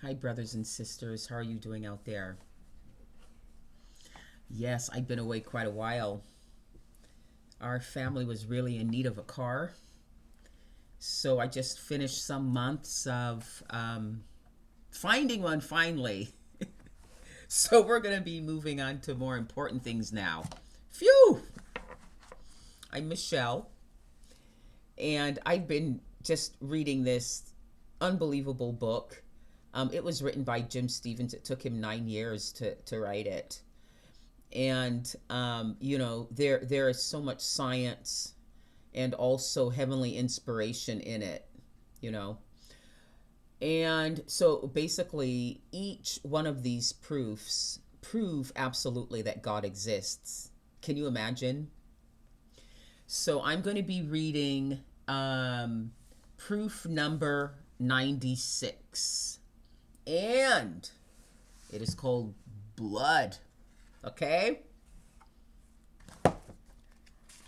Hi, brothers and sisters. How are you doing out there? Yes, I've been away quite a while. Our family was really in need of a car. So I just finished some months of finding one finally. So we're going to be moving on to more important things now. Phew! I'm Michelle, and I've been just reading this unbelievable book. It was written by Jim Stevens. It took him 9 years to write it. And there is so much science and also heavenly inspiration in it you know and so basically each one of these proofs prove absolutely that God exists. Can you imagine? So I'm going to be reading proof number 96, and it is called blood. Okay,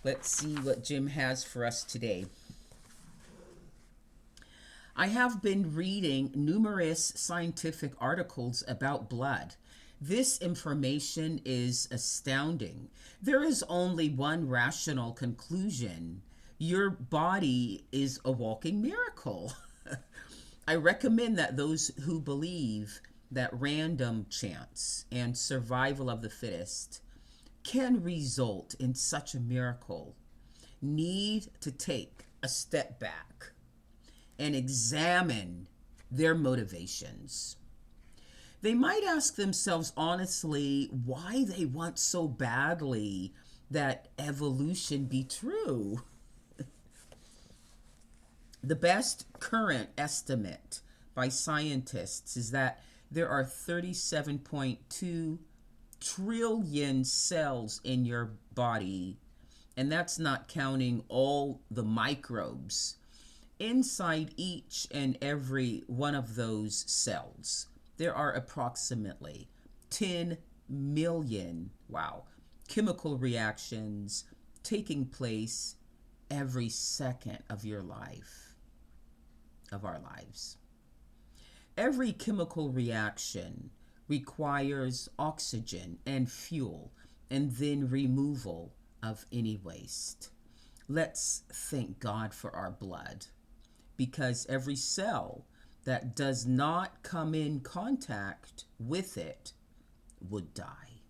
let's see what Jim has for us today. I have been reading numerous scientific articles about blood. This information is astounding. There is only one rational conclusion: your body is a walking miracle. I recommend that those who believe that random chance and survival of the fittest can result in such a miracle need to take a step back and examine their motivations. They might ask themselves honestly why they want so badly that evolution be true. The best current estimate by scientists is that there are 37.2 trillion cells in your body, and that's not counting all the microbes inside each and every one of those cells. There are approximately 10 million, wow, chemical reactions taking place every second of your life, of our lives. Every chemical reaction requires oxygen and fuel, and then removal of any waste. Let's thank God for our blood, because every cell that does not come in contact with it would die.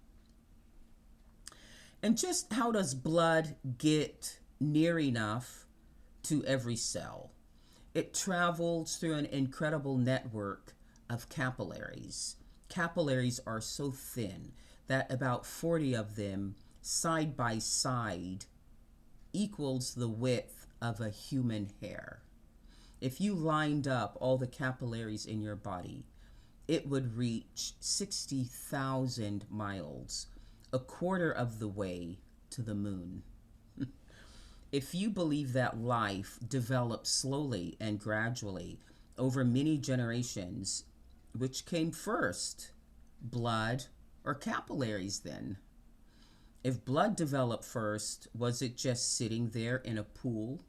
And just how does blood get near enough to every cell? It travels through an incredible network of capillaries. Capillaries are so thin that about 40 of them side by side equals the width of a human hair. If you lined up all the capillaries in your body, it would reach 60,000 miles, a quarter of the way to the moon. If you believe that life develops slowly and gradually over many generations, which came first, blood or capillaries then? If blood developed first, was it just sitting there in a pool?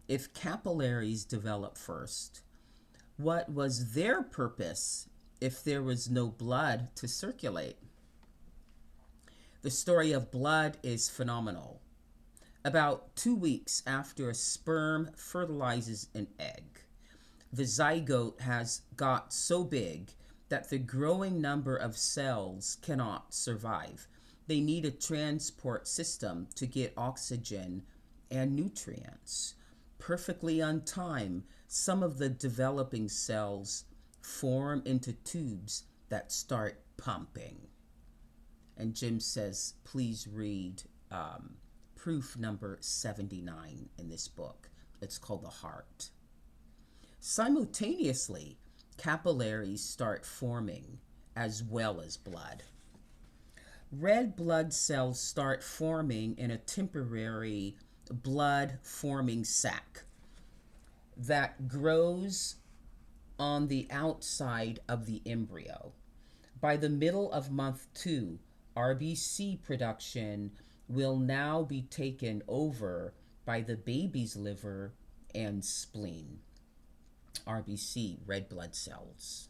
If capillaries developed first, what was their purpose if there was no blood to circulate? The story of blood is phenomenal. About 2 weeks after a sperm fertilizes an egg, the zygote has got so big that the growing number of cells cannot survive. They need a transport system to get oxygen and nutrients. Perfectly on time, some of the developing cells form into tubes that start pumping. And Jim says, please read proof number 79 in this book. It's called The Heart. Simultaneously, capillaries start forming as well as blood. Red blood cells start forming in a temporary blood forming sac that grows on the outside of the embryo. By the middle of month 2, RBC production will now be taken over by the baby's liver and spleen. RBC, red blood cells.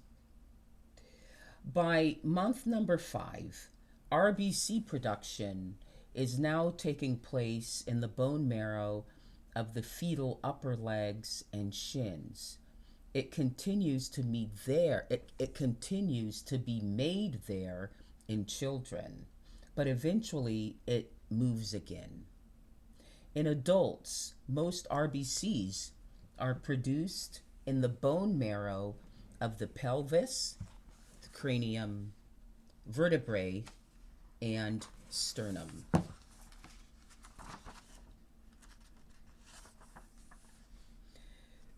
By month number 5, RBC production is now taking place in the bone marrow of the fetal upper legs and shins. It continues to be there. It continues to be made there in children, but eventually it moves again. In adults, most RBCs are produced in the bone marrow of the pelvis, the cranium, vertebrae, and sternum.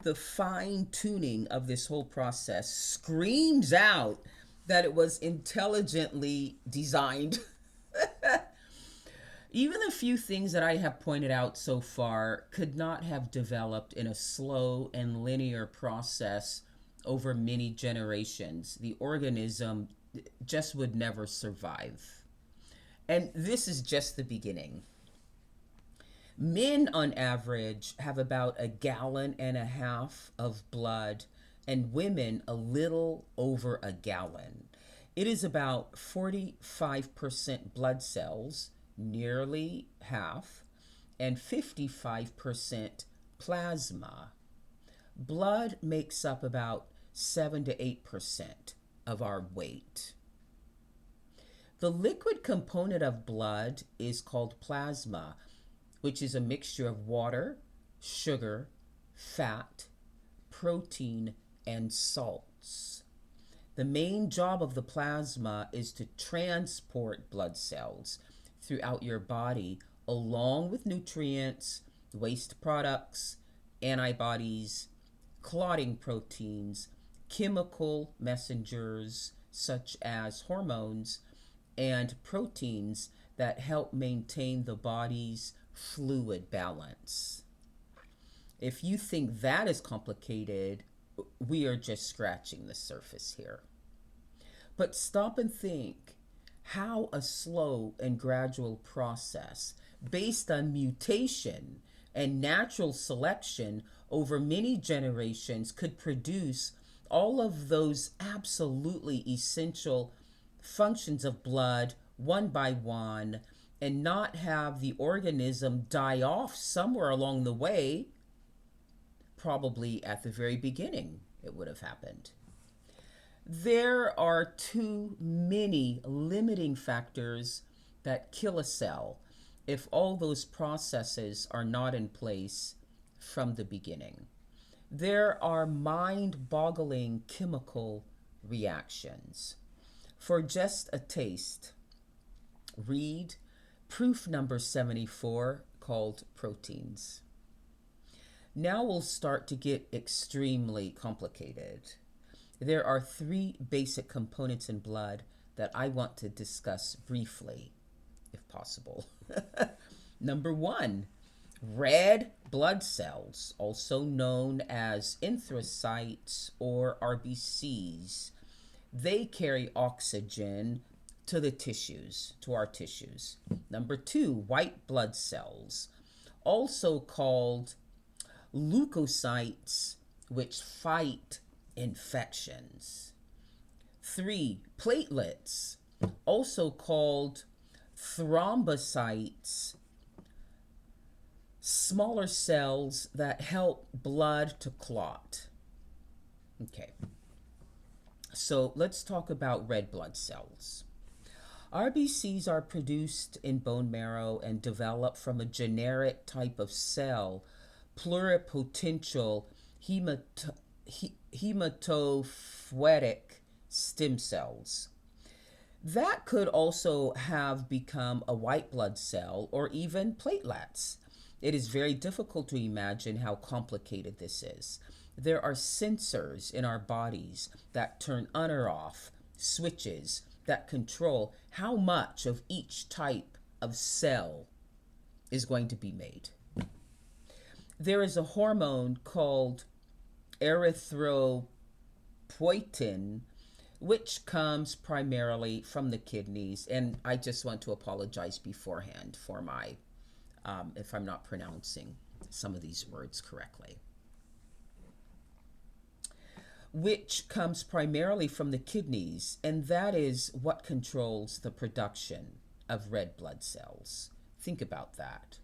The fine-tuning of this whole process screams out that it was intelligently designed. Even the few things that I have pointed out so far could not have developed in a slow and linear process over many generations. The organism just would never survive. And this is just the beginning. Men, on average, have about 1.5 gallons of blood, and women a little over 1 gallon. It is about 45% blood cells, nearly half, and 55% plasma. Blood makes up about 7 to 8% of our weight. The liquid component of blood is called plasma, which is a mixture of water, sugar, fat, protein, and salts. The main job of the plasma is to transport blood cells throughout your body, along with nutrients, waste products, antibodies, clotting proteins, chemical messengers such as hormones, and proteins that help maintain the body's fluid balance. If you think that is complicated, we are just scratching the surface here. But stop and think how a slow and gradual process based on mutation and natural selection over many generations could produce all of those absolutely essential functions of blood one by one and not have the organism die off somewhere along the way. Probably at the very beginning it would have happened. There are too many limiting factors that kill a cell if all those processes are not in place from the beginning. There are mind-boggling chemical reactions. For just a taste, read proof number 74 called proteins. Now we'll start to get extremely complicated. There are 3 basic components in blood that I want to discuss briefly, if possible. Number 1, red blood cells, also known as erythrocytes or RBCs. They carry oxygen to the tissues, to our tissues. Number 2, white blood cells, also called leukocytes, which fight infections. 3, platelets, also called thrombocytes, smaller cells that help blood to clot. Okay, so let's talk about red blood cells. RBCs are produced in bone marrow and develop from a generic type of cell, pluripotential hematopoietic stem cells. That could also have become a white blood cell or even platelets. It is very difficult to imagine how complicated this is. There are sensors in our bodies that turn on or off, switches that control how much of each type of cell is going to be made. There is a hormone called erythropoietin, which comes primarily from the kidneys. And I just want to apologize beforehand for my, if I'm not pronouncing some of these words correctly. which comes primarily from the kidneys, and that is what controls the production of red blood cells. Think about that.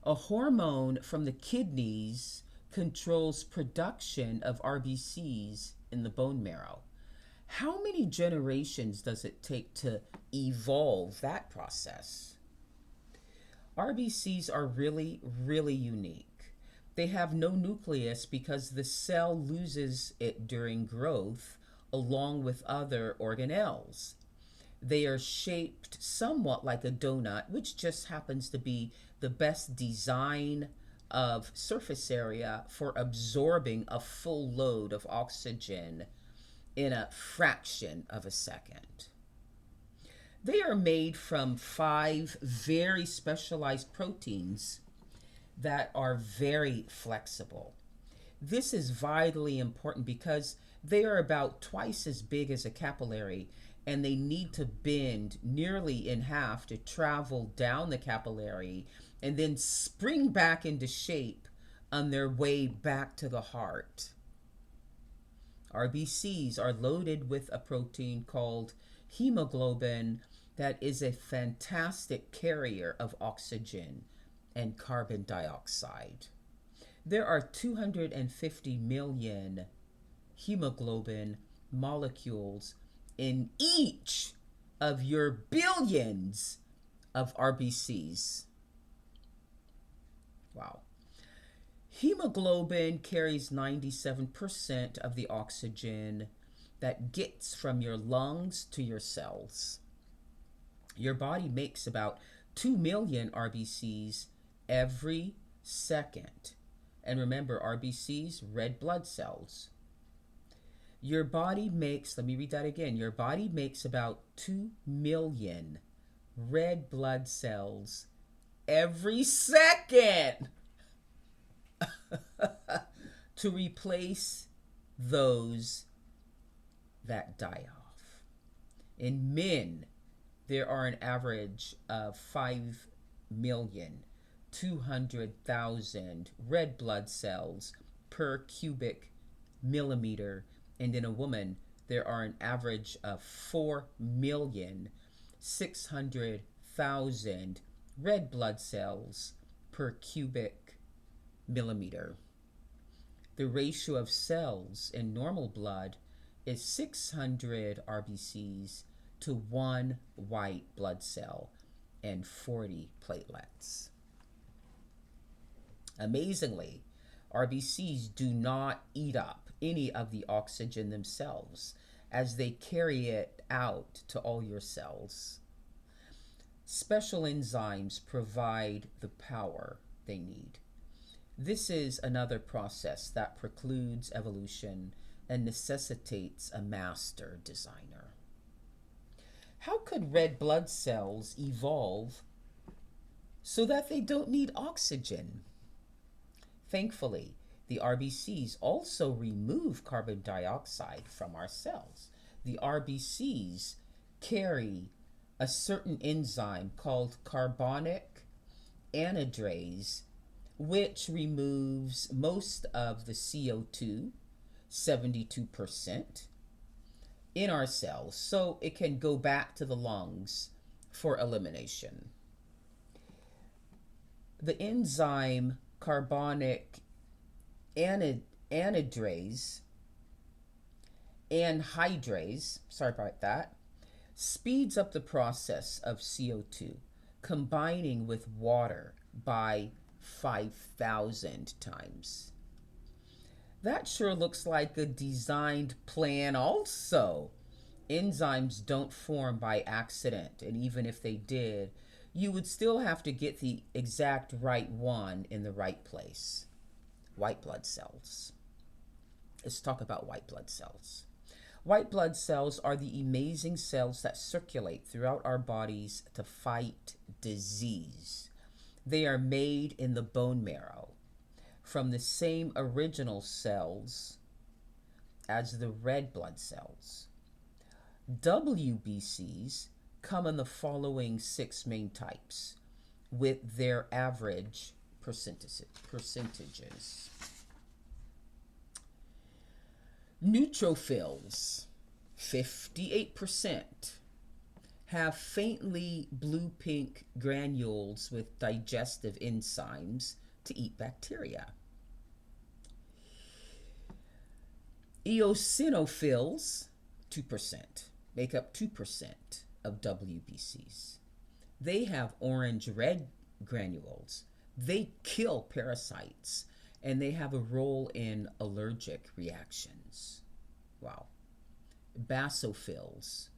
A hormone from the kidneys controls production of RBCs in the bone marrow. How many generations does it take to evolve that process? RBCs are really, really unique. They have no nucleus because the cell loses it during growth along with other organelles. They are shaped somewhat like a donut, which just happens to be the best design of surface area for absorbing a full load of oxygen in a fraction of a second. They are made from 5 very specialized proteins that are very flexible. This is vitally important because they are about twice as big as a capillary, and they need to bend nearly in half to travel down the capillary and then spring back into shape on their way back to the heart. RBCs are loaded with a protein called hemoglobin that is a fantastic carrier of oxygen and carbon dioxide. There are 250 million hemoglobin molecules in each of your billions of RBCs. Wow. Hemoglobin carries 97% of the oxygen that gets from your lungs to your cells. Your body makes about 2 million RBCs every second. And remember, RBCs, red blood cells. Your body makes, let me read that again, your body makes about 2 million red blood cells every second to replace those that die off. In men, there are an average of 5,200,000 red blood cells per cubic millimeter, and in a woman, there are an average of 4,600,000 red blood cells per cubic millimeter. The ratio of cells in normal blood is 600 RBCs to 1 white blood cell and 40 platelets. Amazingly, RBCs do not eat up any of the oxygen themselves as they carry it out to all your cells. Special enzymes provide the power they need. This is another process that precludes evolution and necessitates a master designer. How could red blood cells evolve so that they don't need oxygen? Thankfully, the RBCs also remove carbon dioxide from our cells. The RBCs carry a certain enzyme called carbonic anhydrase, which removes most of the CO2, 72%, in our cells, so it can go back to the lungs for elimination. The enzyme carbonic anhydrase, sorry about that, speeds up the process of CO2, combining with water by 5,000 times. That sure looks like a designed plan also. Enzymes don't form by accident, and even if they did, you would still have to get the exact right one in the right place. White blood cells. Let's talk about white blood cells. White blood cells are the amazing cells that circulate throughout our bodies to fight disease. They are made in the bone marrow from the same original cells as the red blood cells. WBCs come in the following 6 main types with their average percentages. Neutrophils, 58%, have faintly blue-pink granules with digestive enzymes to eat bacteria. Eosinophils, 2%, make up 2% of WBCs. They have orange-red granules. They kill parasites, and they have a role in allergic reactions. Wow. Basophils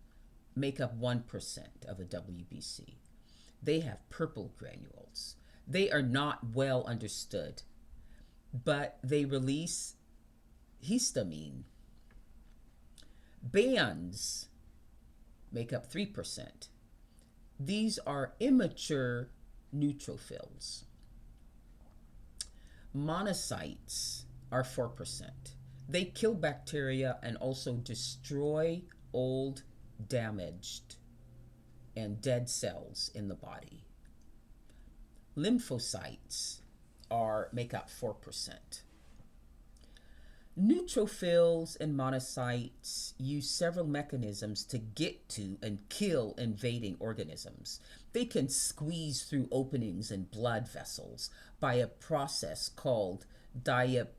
make up 1% of a WBC. They have purple granules. They are not well understood, but they release histamine. Bands make up 3%. These are immature neutrophils. Monocytes are 4%. They kill bacteria and also destroy old, damaged, and dead cells in the body. Lymphocytes make up 4%. Neutrophils and monocytes use several mechanisms to get to and kill invading organisms. They can squeeze through openings in blood vessels by a process called diapedesis.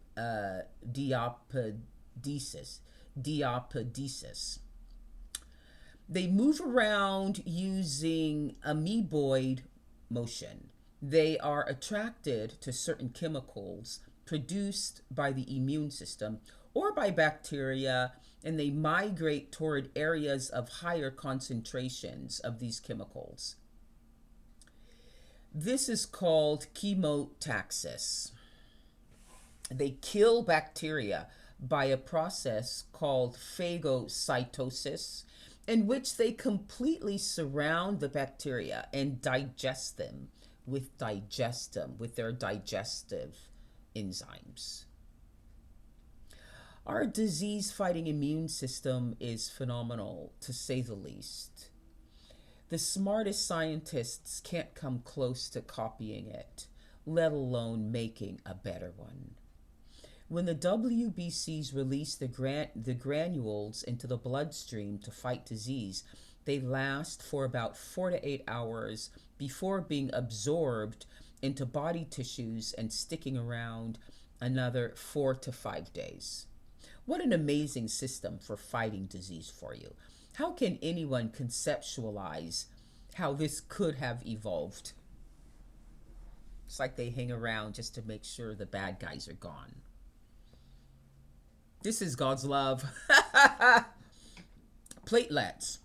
They move around using amoeboid motion. They are attracted to certain chemicals produced by the immune system or by bacteria, and they migrate toward areas of higher concentrations of these chemicals. This is called chemotaxis. They kill bacteria by a process called phagocytosis, in which they completely surround the bacteria and digest them with their digestive enzymes. Our disease-fighting immune system is phenomenal, to say the least. The smartest scientists can't come close to copying it, let alone making a better one. When the WBCs release the granules into the bloodstream to fight disease, they last for about 4 to 8 hours before being absorbed into body tissues and sticking around another 4 to 5 days. What an amazing system for fighting disease for you. How can anyone conceptualize how this could have evolved? It's like they hang around just to make sure the bad guys are gone. This is God's love. Platelets.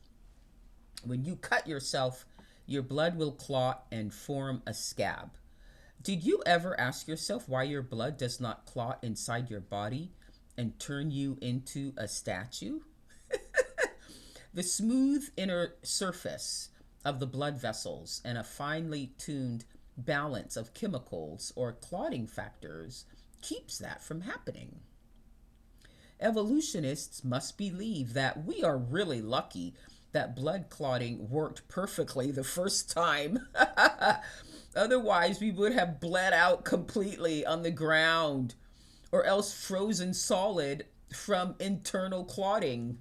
When you cut yourself, your blood will clot and form a scab. Did you ever ask yourself why your blood does not clot inside your body and turn you into a statue? The smooth inner surface of the blood vessels and a finely tuned balance of chemicals or clotting factors keeps that from happening. Evolutionists must believe that we are really lucky that blood clotting worked perfectly the first time. Otherwise, we would have bled out completely on the ground, or else frozen solid from internal clotting.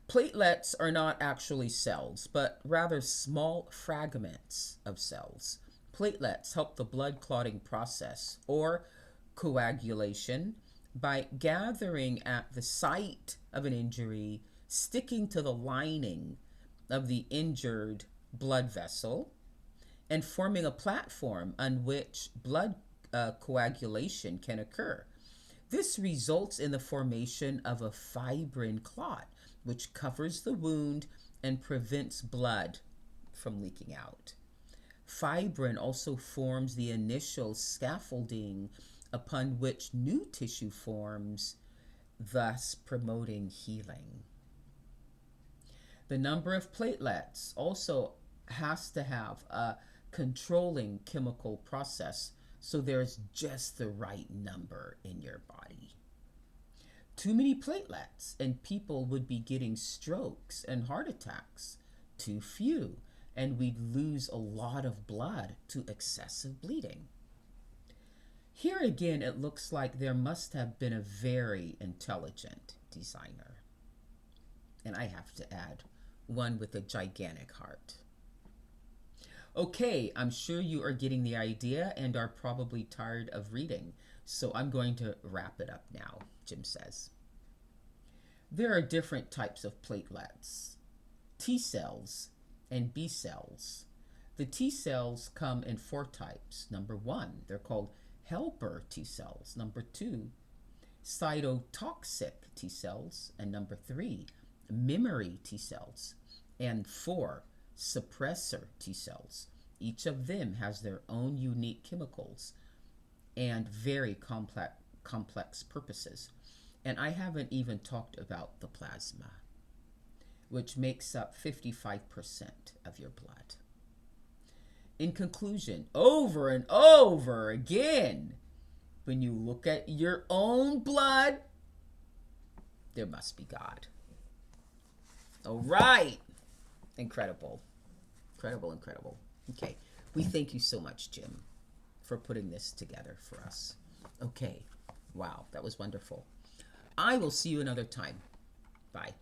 Platelets are not actually cells, but rather small fragments of cells. Platelets help the blood clotting process, or coagulation, by gathering at the site of an injury, sticking to the lining of the injured blood vessel, and forming a platform on which blood coagulation can occur. This results in the formation of a fibrin clot, which covers the wound and prevents blood from leaking out. Fibrin also forms the initial scaffolding upon which new tissue forms, thus promoting healing. The number of platelets also has to have a controlling chemical process, so there's just the right number in your body. Too many platelets and people would be getting strokes and heart attacks. Too few, and we'd lose a lot of blood to excessive bleeding. Here again, it looks like there must have been a very intelligent designer. And I have to add, one with a gigantic heart. Okay, I'm sure you are getting the idea and are probably tired of reading, so I'm going to wrap it up now, Jim says. There are different types of platelets, T cells and B cells. The T cells come in 4 types. Number 1, they're called helper T cells. Number 2, cytotoxic T cells. And number 3, memory T cells. And 4, suppressor T cells. Each of them has their own unique chemicals and very complex purposes. And I haven't even talked about the plasma, which makes up 55% of your blood. In conclusion, over and over again, when you look at your own blood, there must be God. All right. Incredible. Incredible, incredible. Okay. We thank you so much, Jim, for putting this together for us. Okay. Wow. That was wonderful. I will see you another time. Bye.